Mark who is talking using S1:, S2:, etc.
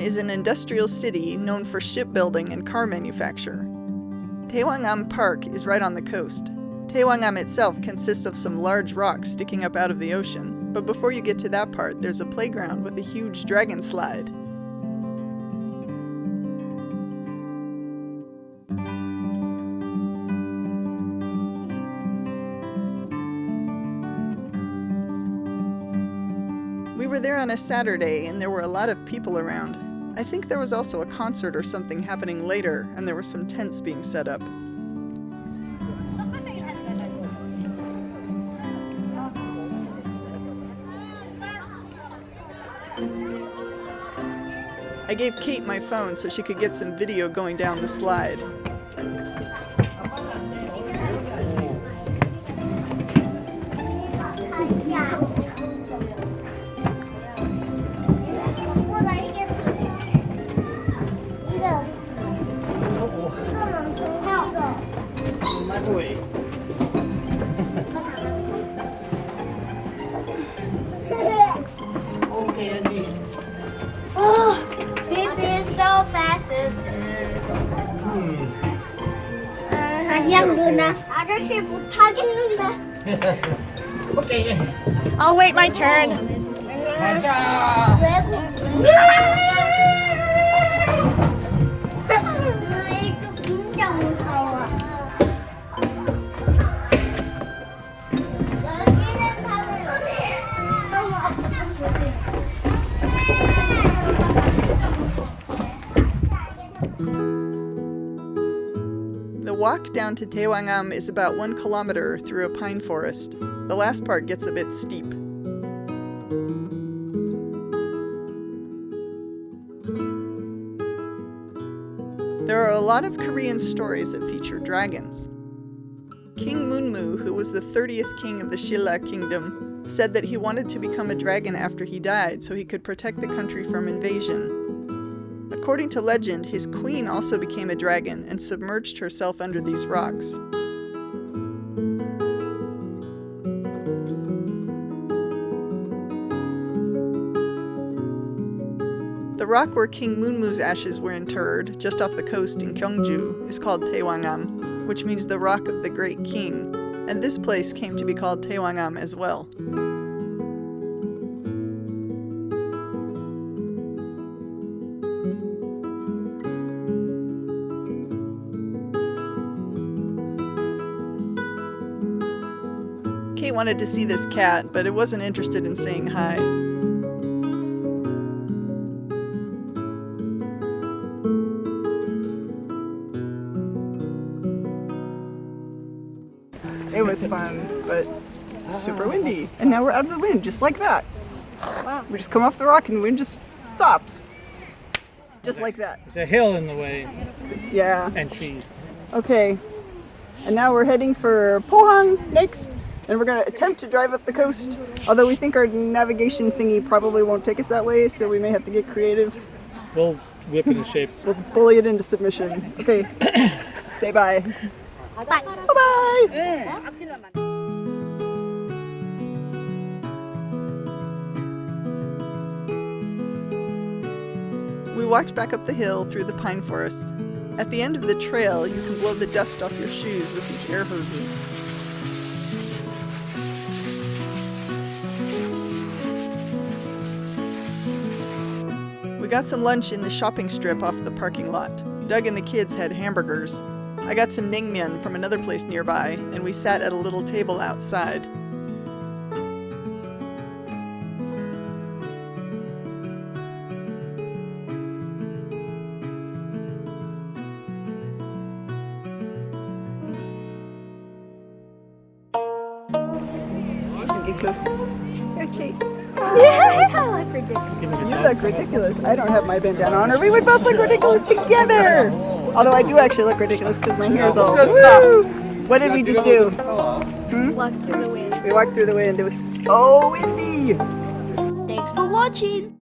S1: is an industrial city known for shipbuilding and car manufacture. Daewangam Park is right on the coast. Daewangam itself consists of some large rocks sticking up out of the ocean, but before you get to that part, there's a playground with a huge dragon slide. We were there on a Saturday and there were a lot of people around. I think there was also a concert or something happening later, and there were some tents being set up. I gave Kate my phone so she could get some video going down the slide.
S2: Oh, this is so fast. 안녕 누나. 아저씨 못하겠는데.
S3: Okay.
S4: I'll wait my turn.
S2: 누나 이거 진짜 무서워. 여기는 가면 너무 아프지.
S1: The walk down to Daewangam is about 1 kilometer through a pine forest. The last part gets a bit steep. There are a lot of Korean stories that feature dragons. King Munmu, who was the 30th king of the Shilla kingdom, said that he wanted to become a dragon after he died so he could protect the country from invasion. According to legend, his queen also became a dragon and submerged herself under these rocks. The rock where King Munmu's ashes were interred, just off the coast in Gyeongju, is called Daewangam, which means the Rock of the Great King, and this place came to be called Daewangam as well. Kate wanted to see this cat, but it wasn't interested in saying hi. It was fun, but super windy. And now we're out of the wind, just like that. Wow. We just come off the rock and the wind just stops. Just like that.
S3: There's a hill in the way.
S1: Yeah.
S3: And trees.
S1: Okay. And now we're heading for Pohang next. And we're going to attempt to drive up the coast. Although we think our navigation thingy probably won't take us that way, so we may have to get creative.
S3: We'll whip it in shape.
S1: We'll bully it into submission. Okay. Say bye.
S4: Bye.
S1: Bye-bye. We walked back up the hill through the pine forest. At the end of the trail, you can blow the dust off your shoes with these air hoses. We got some lunch in the shopping strip off the parking lot. Doug and the kids had hamburgers. I got some naengmyeon from another place nearby, and we sat at a little table outside. Get close. There's Kate.
S4: I look ridiculous.
S1: You look ridiculous. I don't have my bandana on, or we would both look ridiculous together. Although I do actually look ridiculous because my hair's all. Woo! What did we just do?
S4: Walk through the wind.
S1: We walked through the wind. It was so windy.
S2: Thanks for watching.